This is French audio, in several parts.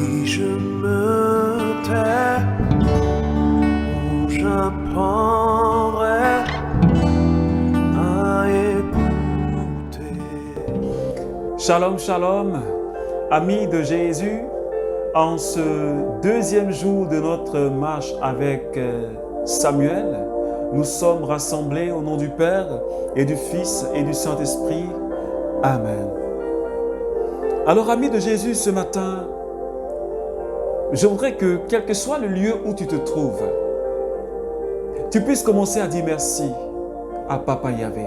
Si je me tais, j'apprendrai à écouter. Shalom, shalom, amis de Jésus. En ce deuxième jour de notre marche avec Samuel, nous sommes rassemblés au nom du Père et du Fils et du Saint-Esprit. Amen. Alors, amis de Jésus, ce matin, je voudrais que, quel que soit le lieu où tu te trouves, tu puisses commencer à dire merci à Papa Yahvé.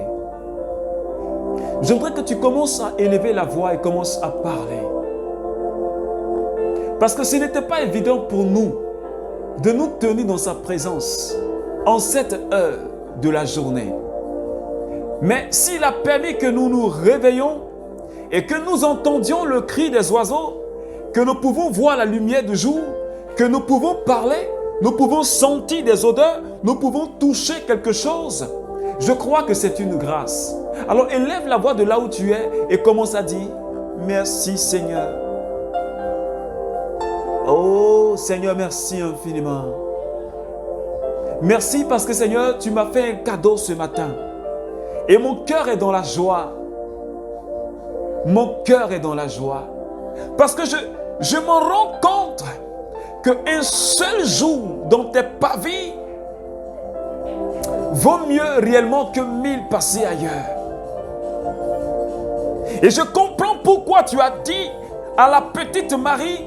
Je voudrais que tu commences à élever la voix et commences à parler. Parce que ce n'était pas évident pour nous de nous tenir dans sa présence en cette heure de la journée. Mais s'il a permis que nous nous réveillions et que nous entendions le cri des oiseaux, que nous pouvons voir la lumière du jour, que nous pouvons parler, nous pouvons sentir des odeurs, nous pouvons toucher quelque chose, je crois que c'est une grâce. Alors élève la voix de là où tu es et commence à dire « Merci Seigneur ». Oh Seigneur, merci infiniment. Merci parce que Seigneur, tu m'as fait un cadeau ce matin. Et mon cœur est dans la joie. Mon cœur est dans la joie. Parce que je m'en rends compte qu'un seul jour dans tes pavis vaut mieux réellement que 1000 passés ailleurs. Et je comprends pourquoi tu as dit à la petite Marie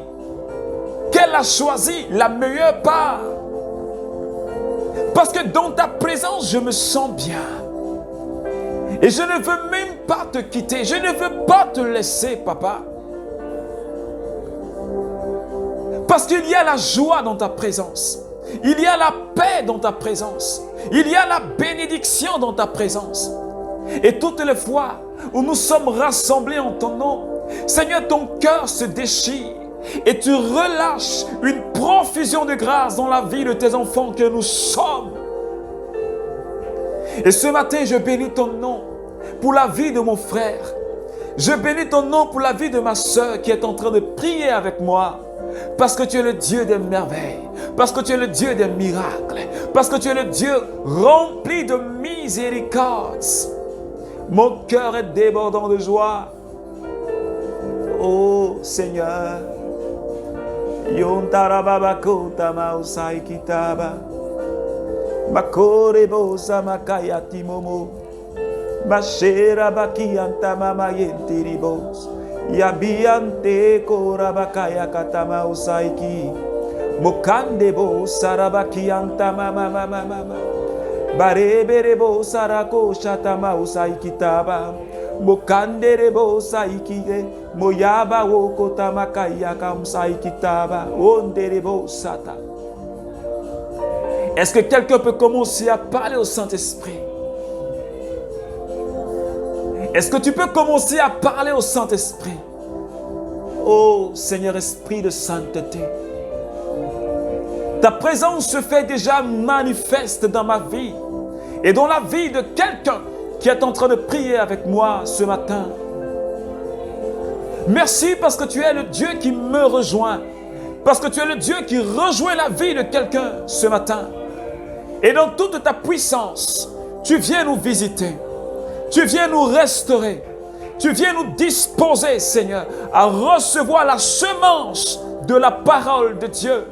qu'elle a choisi la meilleure part. Parce que dans ta présence, je me sens bien. Et je ne veux même pas te quitter. Je ne veux pas te laisser, Papa. Parce qu'il y a la joie dans ta présence. Il y a la paix dans ta présence. Il y a la bénédiction dans ta présence. Et toutes les fois où nous sommes rassemblés en ton nom, Seigneur, ton cœur se déchire. Et tu relâches une profusion de grâce dans la vie de tes enfants que nous sommes. Et ce matin, je bénis ton nom pour la vie de mon frère. Je bénis ton nom pour la vie de ma soeur qui est en train de prier avec moi. Parce que tu es le Dieu des merveilles. Parce que tu es le Dieu des miracles. Parce que tu es le Dieu rempli de miséricorde. Mon cœur est débordant de joie. Oh Seigneur. Yontarababakota mausai kitaba makore bosa makayati momo mashera bakianta mama yentiribos yabiante korabakaya katama usaiki mokande bo sarabakianta mama mama mama barebere bo sarako shatama usaikitaba mokandere bo saikide moyaba wokota makaya kamsaikitaba onderebo sata. Est-ce que quelqu'un peut commencer à parler au Saint-Esprit? Est-ce que tu peux commencer à parler au Saint-Esprit? Oh Seigneur Esprit de sainteté, ta présence se fait déjà manifeste dans ma vie et dans la vie de quelqu'un qui est en train de prier avec moi ce matin. Merci parce que tu es le Dieu qui me rejoint. Parce que tu es le Dieu qui rejoint la vie de quelqu'un ce matin. Et dans toute ta puissance, tu viens nous visiter. Tu viens nous restaurer. Tu viens nous disposer, Seigneur, à recevoir la semence de la parole de Dieu.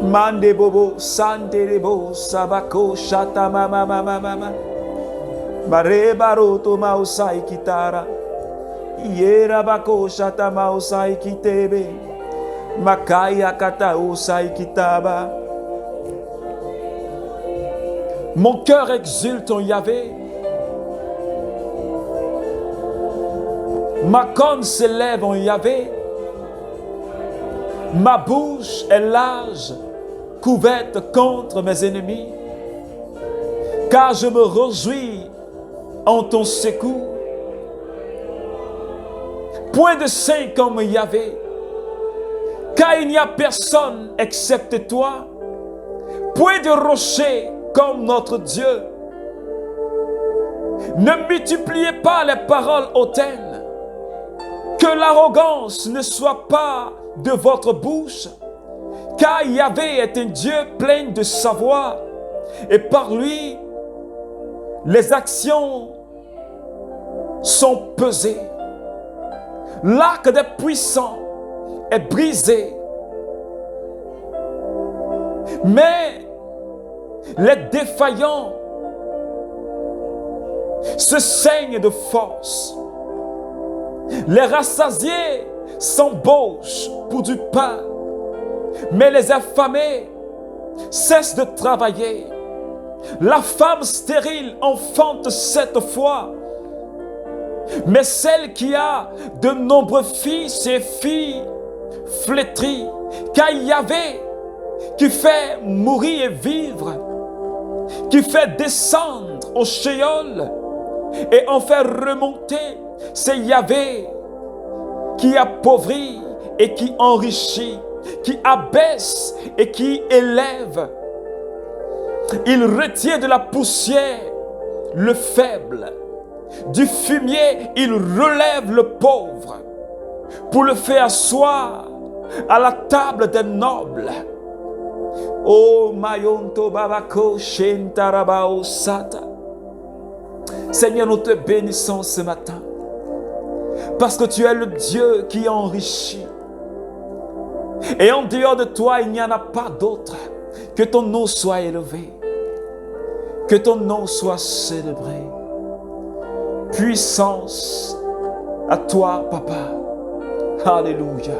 Mande bobo, sanderebo, sabako, shata mama mama mama. Barebaroto mausai kitara. Yera bako shata mausai kitebe. Makaya kata usai kitaba. Mon cœur exulte en Yahvé. Ma corne s'élève en Yahvé. Ma bouche est large, couverte contre mes ennemis. Car je me réjouis en ton secours. Point de saint comme Yahvé, car il n'y a personne excepté toi. Point de rocher comme notre Dieu. Ne multipliez pas les paroles hautaines, Que l'arrogance ne soit pas de votre bouche, car Yahvé est un Dieu plein de savoir, et par lui, les actions sont pesées. L'arc des puissants est brisé, mais les défaillants se saignent de force. Les rassasiés s'embauchent pour du pain, mais les affamés cessent de travailler. La femme stérile enfante 7 fois, mais celle qui a de nombreux fils et filles flétrit, car Yahvé qui fait mourir et vivre, qui fait descendre au Sheol et en fait remonter, c'est Yahvé qui appauvrit et qui enrichit, qui abaisse et qui élève. Il retient de la poussière le faible. Du fumier, il relève le pauvre pour le faire asseoir à la table des nobles. Oh, Mayonto Babako Shentarabao Sata. Seigneur, nous te bénissons ce matin parce que tu es le Dieu qui enrichit. Et en dehors de toi, il n'y en a pas d'autre. Que ton nom soit élevé. Que ton nom soit célébré. Puissance à toi, Papa. Alléluia.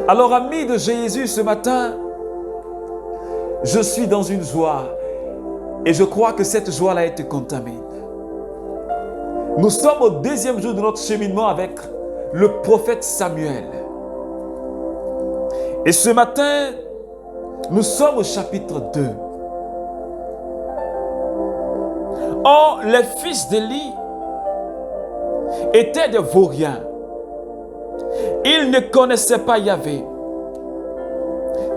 Alors, amis de Jésus, ce matin, je suis dans une joie et je crois que cette joie-là été contamine. Nous sommes au 2e jour de notre cheminement avec le prophète Samuel. Et ce matin, nous sommes au chapitre 2. Or, les fils d'Élie étaient des vauriens. Ils ne connaissaient pas Yahvé.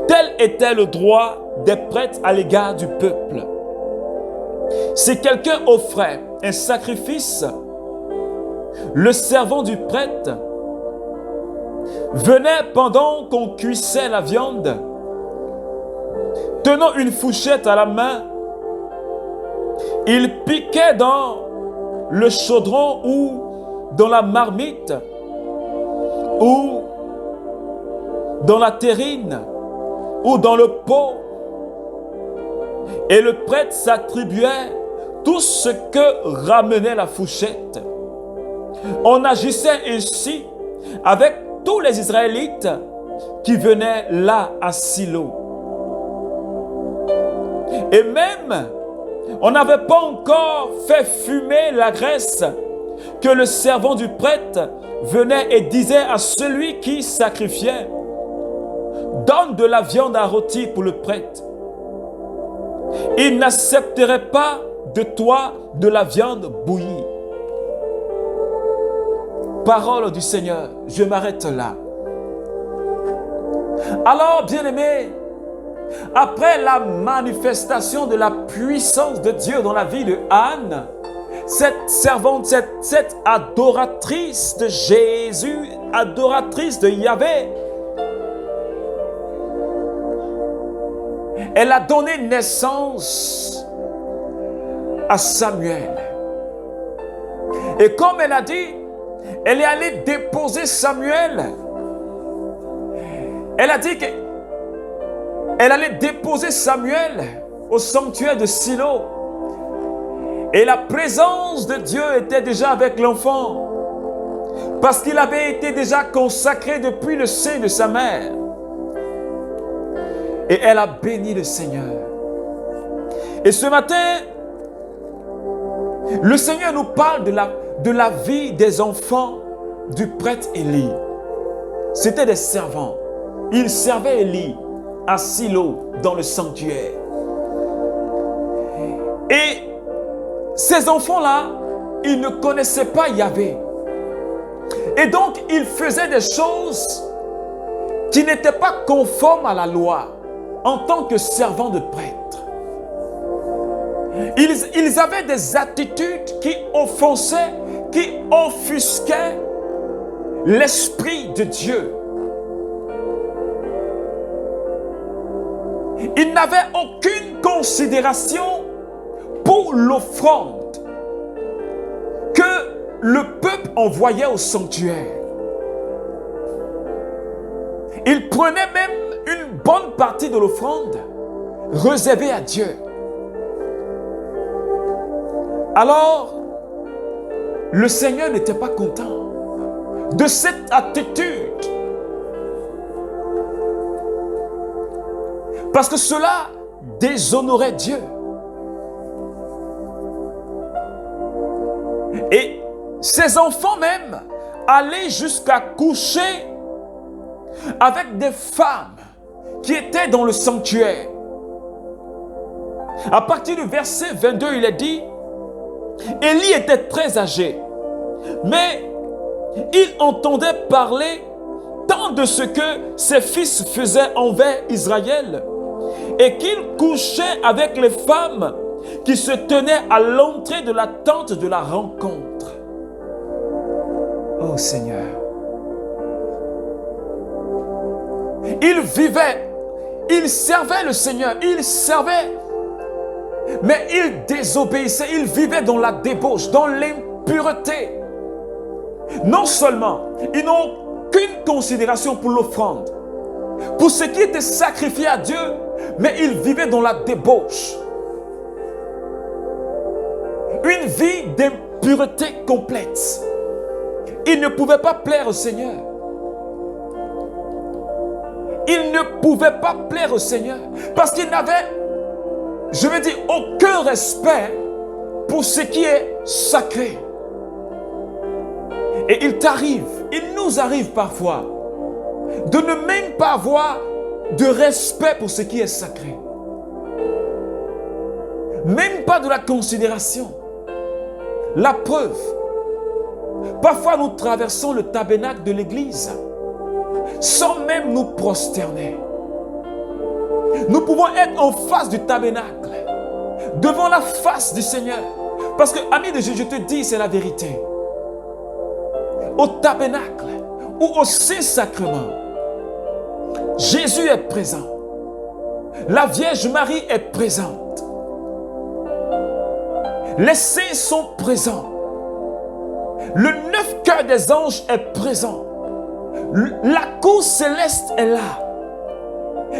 Tel était le droit des prêtres à l'égard du peuple. Si quelqu'un offrait un sacrifice, le servant du prêtre venait pendant qu'on cuisait la viande, tenant une fourchette à la main, il piquait dans le chaudron ou dans la marmite ou dans la terrine ou dans le pot, et le prêtre s'attribuait tout ce que ramenait la fourchette. On agissait ainsi avec tous les Israélites qui venaient là à Silo. Et même, on n'avait pas encore fait fumer la graisse que le servant du prêtre venait et disait à celui qui sacrifiait: donne de la viande à rôtir pour le prêtre. Il n'accepterait pas de toi de la viande bouillie. Parole du Seigneur, je m'arrête là. Alors, bien-aimés, après la manifestation de la puissance de Dieu dans la vie de Anne, cette servante, cette adoratrice de Jésus, adoratrice de Yahvé, elle a donné naissance à Samuel. Et comme elle a dit, elle est allée déposer Samuel. Elle a dit qu'elle allait déposer Samuel au sanctuaire de Silo. Et la présence de Dieu était déjà avec l'enfant, parce qu'il avait été déjà consacré depuis le sein de sa mère. Et elle a béni le Seigneur. Et ce matin, le Seigneur nous parle de la vie des enfants du prêtre Élie. C'étaient des servants. Ils servaient Élie à Silo dans le sanctuaire. Et ces enfants-là, ils ne connaissaient pas Yahvé. Et donc, ils faisaient des choses qui n'étaient pas conformes à la loi en tant que servants de prêtre. Ils avaient des attitudes qui offensaient qui offusquait l'Esprit de Dieu. Il n'avait aucune considération pour l'offrande que le peuple envoyait au sanctuaire. Il prenait même une bonne partie de l'offrande réservée à Dieu. Alors, le Seigneur n'était pas content de cette attitude. Parce que cela déshonorait Dieu. Et ses enfants même allaient jusqu'à coucher avec des femmes qui étaient dans le sanctuaire. À partir du verset 22, il est dit, Élie était très âgé, mais il entendait parler tant de ce que ses fils faisaient envers Israël et qu'il couchait avec les femmes qui se tenaient à l'entrée de la tente de la rencontre. Oh Seigneur, il vivait, il servait le Seigneur, il servait, mais il désobéissait, il vivait dans la débauche, dans l'impureté. Non seulement, ils n'ont aucune considération pour l'offrande, pour ce qui était sacrifié à Dieu, mais ils vivaient dans la débauche. Une vie d'impureté complète. Ils ne pouvaient pas plaire au Seigneur. Ils ne pouvaient pas plaire au Seigneur parce qu'ils n'avaient, je veux dire, aucun respect pour ce qui est sacré. Et il nous arrive parfois de ne même pas avoir de respect pour ce qui est sacré. Même pas de la considération. La preuve, parfois nous traversons le tabernacle de l'église sans même nous prosterner. Nous pouvons être en face du tabernacle, devant la face du Seigneur. Parce que, ami de Dieu, je te dis, c'est la vérité. Au tabernacle ou au Saint-Sacrement, Jésus est présent. La Vierge Marie est présente. Les saints sont présents. Le neuf cœur des anges est présent. La cour céleste est là.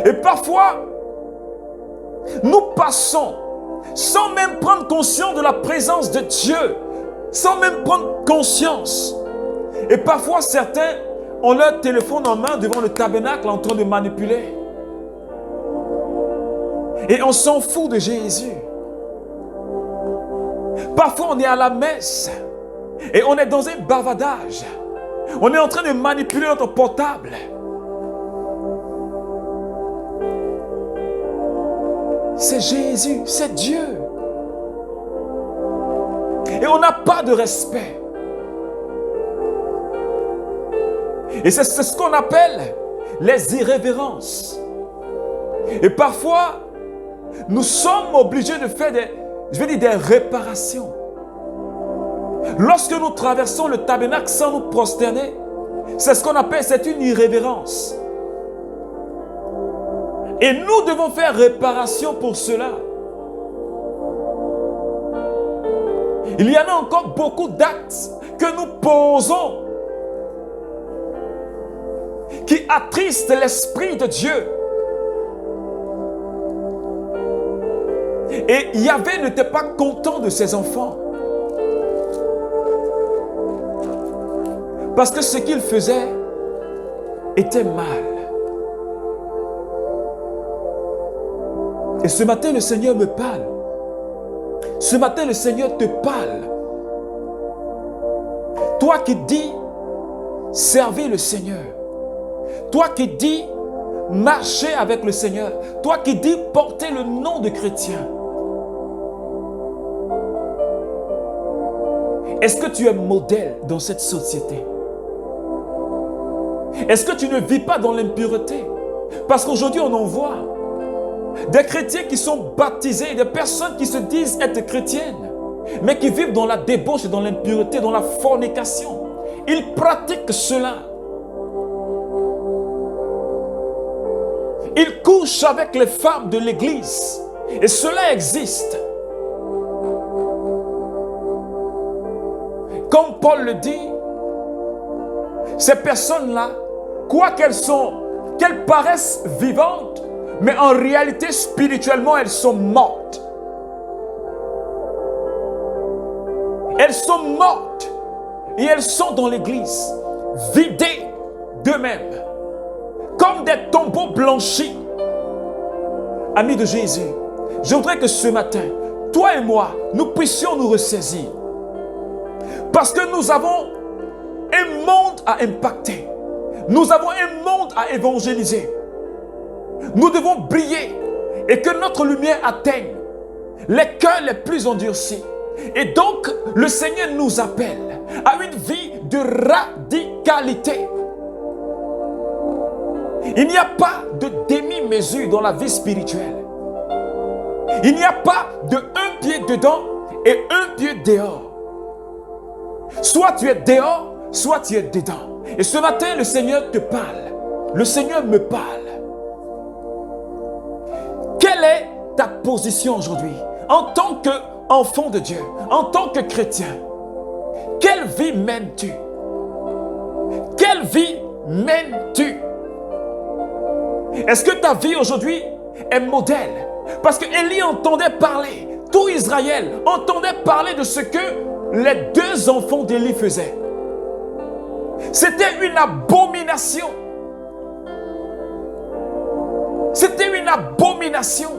Et parfois, nous passons sans même prendre conscience de la présence de Dieu, sans même prendre conscience. Et parfois, certains ont leur téléphone en main devant le tabernacle en train de manipuler. Et on s'en fout de Jésus. Parfois, on est à la messe et on est dans un bavardage. On est en train de manipuler notre portable. C'est Jésus, c'est Dieu. Et on n'a pas de respect. Et c'est ce qu'on appelle les irrévérences. Et parfois, nous sommes obligés de faire des réparations. Lorsque nous traversons le tabernacle sans nous prosterner, c'est ce qu'on appelle, c'est une irrévérence. Et nous devons faire réparation pour cela. Il y en a encore beaucoup d'actes que nous posons qui attristent l'Esprit de Dieu. Et Yahvé n'était pas content de ses enfants. Parce que ce qu'il faisait était mal. Et ce matin, le Seigneur me parle. Ce matin, le Seigneur te parle. Toi qui dis, servez le Seigneur. Toi qui dis, marchez avec le Seigneur. Toi qui dis, portez le nom de chrétien. Est-ce que tu es modèle dans cette société? Est-ce que tu ne vis pas dans l'impureté? Parce qu'aujourd'hui, on en voit des chrétiens qui sont baptisés, des personnes qui se disent être chrétiennes, mais qui vivent dans la débauche et dans l'impureté, dans la fornication. Ils pratiquent cela. Ils couchent avec les femmes de l'Église. Et cela existe. Comme Paul le dit, ces personnes-là, quoi qu'elles paraissent vivantes, mais en réalité, spirituellement, elles sont mortes. Elles sont mortes et elles sont dans l'église, vidées d'eux-mêmes, comme des tombeaux blanchis. Amis de Jésus, je voudrais que ce matin, toi et moi, nous puissions nous ressaisir. Parce que nous avons un monde à impacter. Nous avons un monde à évangéliser. Nous devons briller et que notre lumière atteigne les cœurs les plus endurcis. Et donc, le Seigneur nous appelle à une vie de radicalité. Il n'y a pas de demi-mesure dans la vie spirituelle. Il n'y a pas de un pied dedans et un pied dehors. Soit tu es dehors, soit tu es dedans. Et ce matin, le Seigneur te parle. Le Seigneur me parle. Quelle est ta position aujourd'hui en tant qu'enfant de Dieu, en tant que chrétien? Quelle vie mènes-tu? Quelle vie mènes-tu? Est-ce que ta vie aujourd'hui est modèle? Parce que Élie entendait parler, tout Israël entendait parler de ce que les deux enfants d'Élie faisaient. C'était une abomination. C'était une abomination.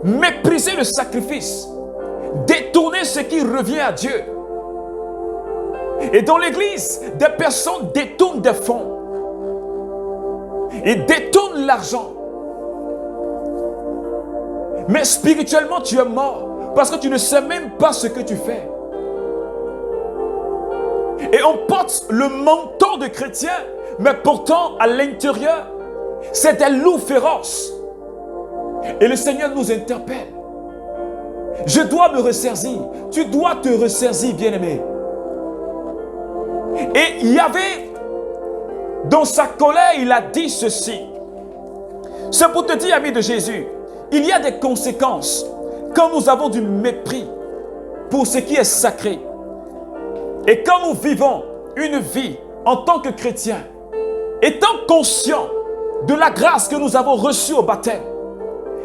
Mépriser le sacrifice, détourner ce qui revient à Dieu. Et dans l'église, des personnes détournent des fonds. Ils détournent l'argent. Mais spirituellement, tu es mort parce que tu ne sais même pas ce que tu fais. Et on porte le manteau de chrétien, mais pourtant, à l'intérieur, c'est des loups féroces. Et le Seigneur nous interpelle. Je dois me ressaisir. Tu dois te ressaisir, bien-aimé. Et il y avait, dans sa colère, il a dit ceci. C'est pour te dire, ami de Jésus, il y a des conséquences quand nous avons du mépris pour ce qui est sacré. Et quand nous vivons une vie en tant que chrétiens, étant conscients de la grâce que nous avons reçue au baptême,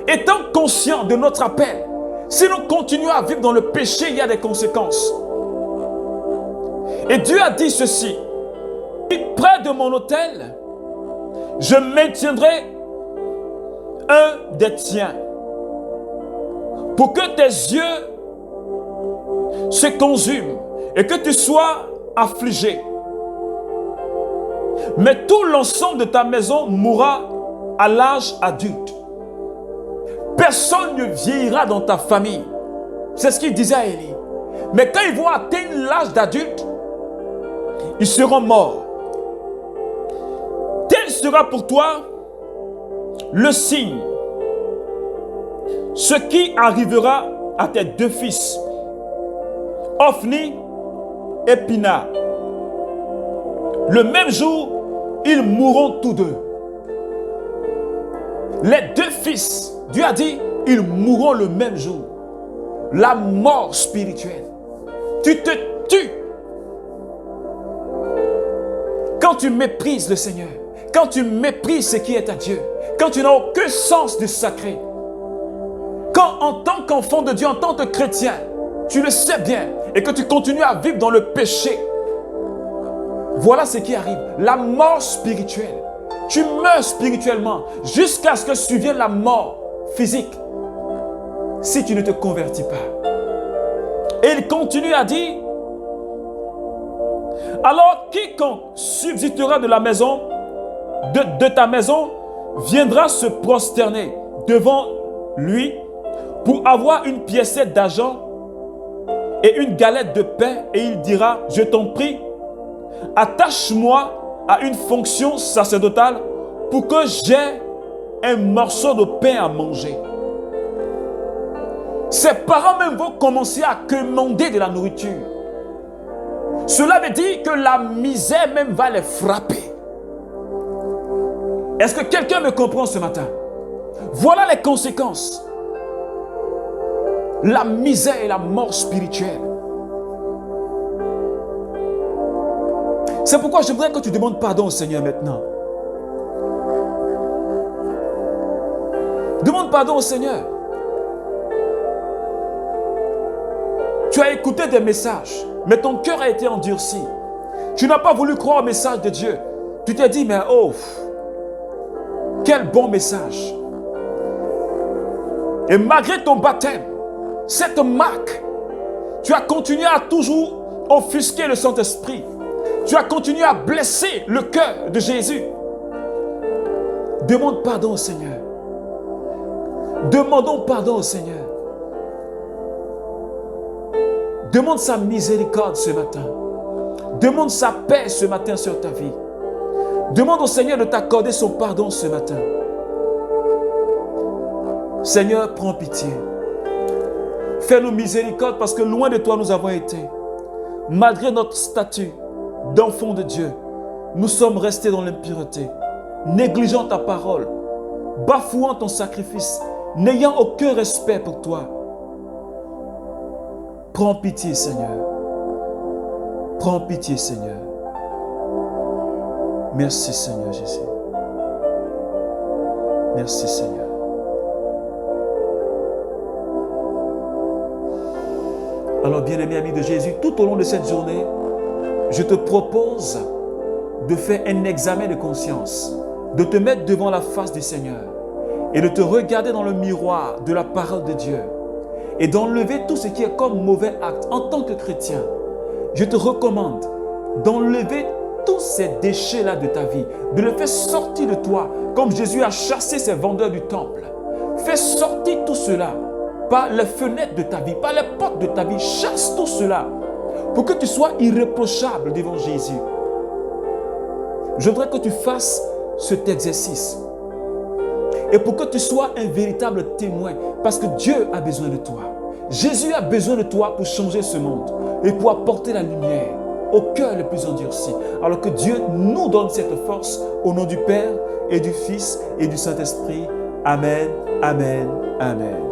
étant conscients de notre appel, si nous continuons à vivre dans le péché, il y a des conséquences. Et Dieu a dit ceci: près de mon autel, je maintiendrai un des tiens, pour que tes yeux se consument et que tu sois affligé. Mais tout l'ensemble de ta maison mourra à l'âge adulte. Personne ne vieillira dans ta famille. C'est ce qu'il disait à Élie. Mais quand ils vont atteindre l'âge d'adulte, ils seront morts. Tel sera pour toi le signe. Ce qui arrivera à tes deux fils, Ophni et Pina. Le même jour, ils mourront tous deux. Les deux fils, Dieu a dit, ils mourront le même jour. La mort spirituelle. Tu te tues. Quand tu méprises le Seigneur, quand tu méprises ce qui est à Dieu, quand tu n'as aucun sens du sacré, quand en tant qu'enfant de Dieu, en tant que chrétien, tu le sais bien et que tu continues à vivre dans le péché, voilà ce qui arrive, la mort spirituelle. Tu meurs spirituellement jusqu'à ce que survienne la mort physique si tu ne te convertis pas. Et il continue à dire: alors quiconque subsistera de la maison, de ta maison, viendra se prosterner devant lui pour avoir une piécette d'argent et une galette de pain, et il dira: je t'en prie, attache-moi à une fonction sacerdotale pour que j'aie un morceau de pain à manger. Ses parents même vont commencer à commander de la nourriture. Cela veut dire que la misère même va les frapper. Est-ce que quelqu'un me comprend ce matin? Voilà les conséquences. La misère et la mort spirituelle. C'est pourquoi je voudrais que tu demandes pardon au Seigneur maintenant. Demande pardon au Seigneur. Tu as écouté des messages, mais ton cœur a été endurci. Tu n'as pas voulu croire au message de Dieu. Tu t'es dit, mais oh, quel bon message. Et malgré ton baptême, cette marque, tu as continué à toujours offusquer le Saint-Esprit. Tu as continué à blesser le cœur de Jésus. Demande pardon au Seigneur. Demandons pardon au Seigneur. Demande sa miséricorde ce matin. Demande sa paix ce matin sur ta vie. Demande au Seigneur de t'accorder son pardon ce matin. Seigneur, prends pitié. Fais-nous miséricorde parce que loin de toi nous avons été. Malgré notre statut d'enfant de Dieu, nous sommes restés dans l'impureté, négligeant ta parole, bafouant ton sacrifice, n'ayant aucun respect pour toi. Prends pitié, Seigneur. Prends pitié, Seigneur. Merci, Seigneur Jésus. Merci, Seigneur. Alors, bien-aimé ami de Jésus, tout au long de cette journée, je te propose de faire un examen de conscience, de te mettre devant la face du Seigneur et de te regarder dans le miroir de la parole de Dieu et d'enlever tout ce qui est comme mauvais acte en tant que chrétien. Je te recommande d'enlever tous ces déchets-là de ta vie, de le faire sortir de toi, comme Jésus a chassé ces vendeurs du temple. Fais sortir tout cela par les fenêtres de ta vie, par les portes de ta vie. Chasse tout cela pour que tu sois irréprochable devant Jésus. Je voudrais que tu fasses cet exercice et pour que tu sois un véritable témoin, parce que Dieu a besoin de toi. Jésus a besoin de toi pour changer ce monde et pour apporter la lumière au cœur le plus endurci. Alors que Dieu nous donne cette force au nom du Père et du Fils et du Saint-Esprit. Amen, amen, amen.